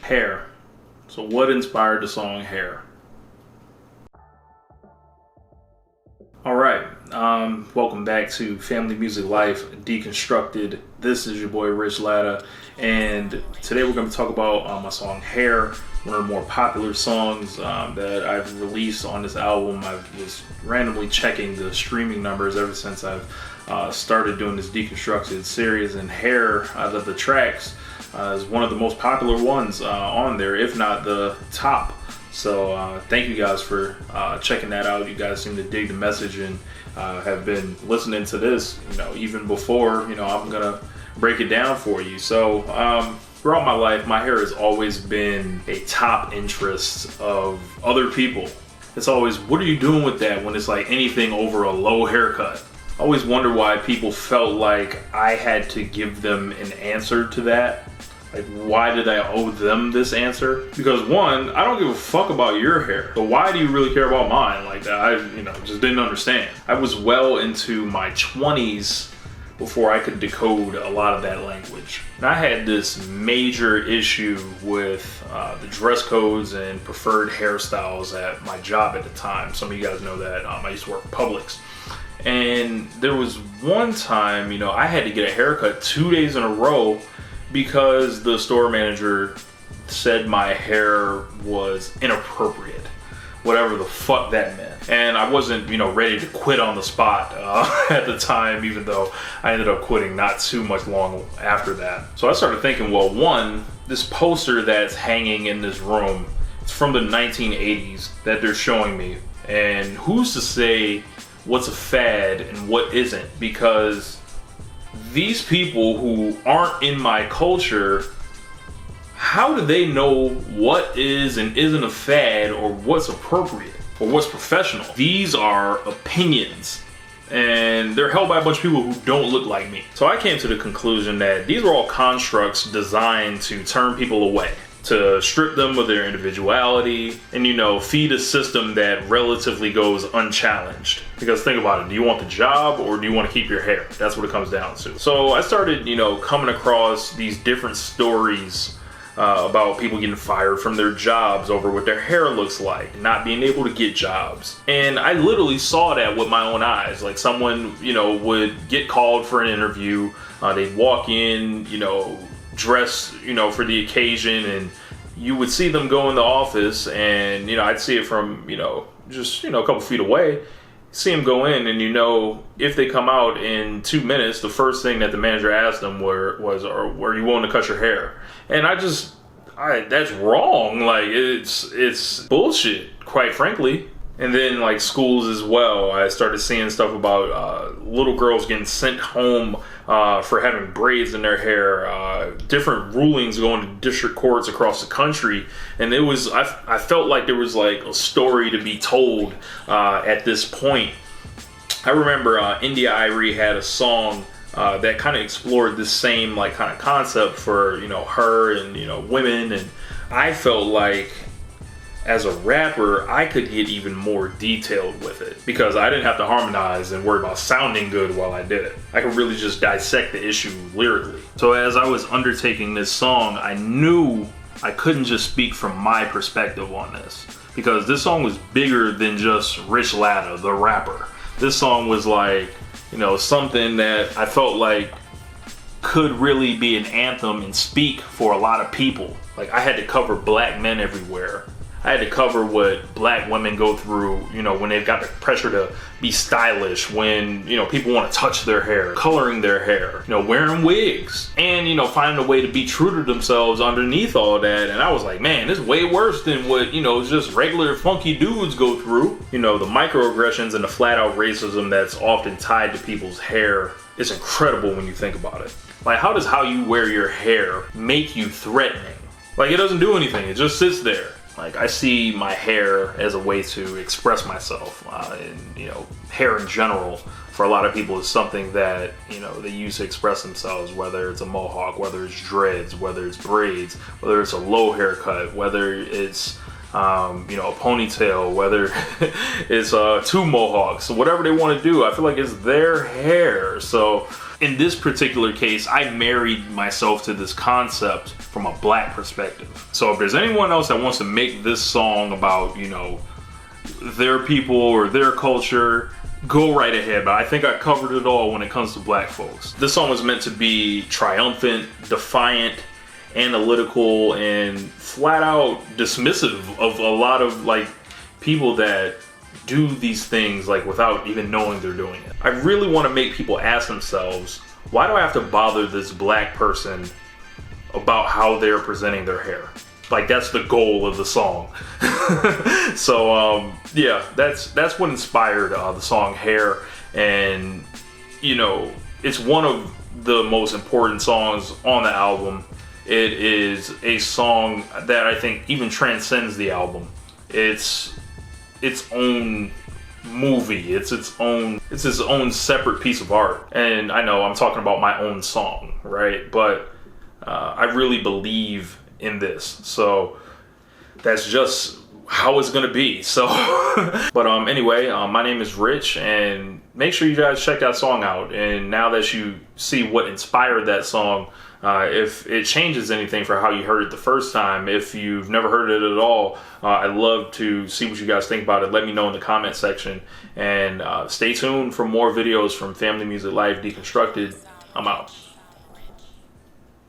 Hair. So what inspired the song Hair? Alright, welcome back to Family Music Life Deconstructed. This is your boy Rich Latta, and today we're going to talk about my song Hair, one of the more popular songs that I've released on this album. I was randomly checking the streaming numbers ever since I've started doing this Deconstructed series, and Hair, out of the tracks, is one of the most popular ones on there, if not the top. So thank you guys for checking that out. You guys seem to dig the message and have been listening to this, even before, I'm gonna break it down for you. So throughout my life, my hair has always been a top interest of other people. It's always, what are you doing with that, when it's like anything over a low haircut? I always wonder why people felt like I had to give them an answer to that. Like, why did I owe them this answer? Because one, I don't give a fuck about your hair. So why do you really care about mine like that? I, just didn't understand. I was well into my 20s before I could decode a lot of that language. And I had this major issue with the dress codes and preferred hairstyles at my job at the time. Some of you guys know that. I used to work at Publix. And there was one time, I had to get a haircut 2 days in a row because the store manager said my hair was inappropriate, whatever the fuck that meant. And I wasn't, ready to quit on the spot at the time, even though I ended up quitting not too much long after that. So I started thinking, well, one, this poster that's hanging in this room, it's from the 1980s that they're showing me. And who's to say what's a fad and what isn't? Because these people who aren't in my culture, how do they know what is and isn't a fad, or what's appropriate, or what's professional? These are opinions, and they're held by a bunch of people who don't look like me. So I came to the conclusion that these were all constructs designed to turn people away, to strip them of their individuality, and feed a system that relatively goes unchallenged. Because think about it, do you want the job or do you want to keep your hair? That's what it comes down to. So I started, coming across these different stories about people getting fired from their jobs over what their hair looks like, not being able to get jobs. And I literally saw that with my own eyes. Like, someone, would get called for an interview, they'd walk in, dressed, for the occasion, and you would see them go in the office, and I'd see it from just a couple feet away, see them go in, and if they come out in 2 minutes, the first thing that the manager asked them was are you willing to cut your hair? And that's wrong. Like, it's bullshit, quite frankly. And then, like, schools as well, I started seeing stuff about little girls getting sent home for having braids in their hair, different rulings going to district courts across the country. And it was, I felt like there was like a story to be told at this point. I remember India Irie had a song that kind of explored this same like kind of concept for her and women, and I felt like, as a rapper, I could get even more detailed with it because I didn't have to harmonize and worry about sounding good while I did it. I could really just dissect the issue lyrically. So as I was undertaking this song, I knew I couldn't just speak from my perspective on this, because this song was bigger than just Rich Latta, the rapper. This song was like, something that I felt like could really be an anthem and speak for a lot of people. Like, I had to cover black men everywhere. I had to cover what black women go through, when they've got the pressure to be stylish, when, people want to touch their hair, coloring their hair, wearing wigs, and, finding a way to be true to themselves underneath all that. And I was like, man, this is way worse than what, just regular funky dudes go through. The microaggressions and the flat out racism that's often tied to people's hair is incredible when you think about it. Like, how does how you wear your hair make you threatening? Like, it doesn't do anything, it just sits there. Like, I see my hair as a way to express myself, and hair in general for a lot of people is something that they use to express themselves, whether it's a mohawk, whether it's dreads, whether it's braids, whether it's a low haircut, whether it's you know, a ponytail, whether it's 2 mohawks, whatever they want to do. I feel like it's their hair. So in this particular case, I married myself to this concept from a black perspective. So if there's anyone else that wants to make this song about, you know, their people or their culture, go right ahead. But I think I covered it all when it comes to black folks. This song was meant to be triumphant, defiant, analytical, and flat out dismissive of a lot of like people that do these things like without even knowing they're doing it. I really want to make people ask themselves, why do I have to bother this black person about how they're presenting their hair? Like, that's the goal of the song. So yeah, that's what inspired the song Hair. And you know, it's one of the most important songs on the album. It is a song that I think even transcends the album. It's its own movie. It's its own separate piece of art. And I know I'm talking about my own song, right? But I really believe in this. So that's just how it's gonna be. So but anyway, my name is Rich, and make sure you guys check that song out. And now that you see what inspired that song, if it changes anything for how you heard it the first time, if you've never heard it at all, I'd love to see what you guys think about it. Let me know in the comment section, and stay tuned for more videos from Family Music Life Deconstructed. I'm out.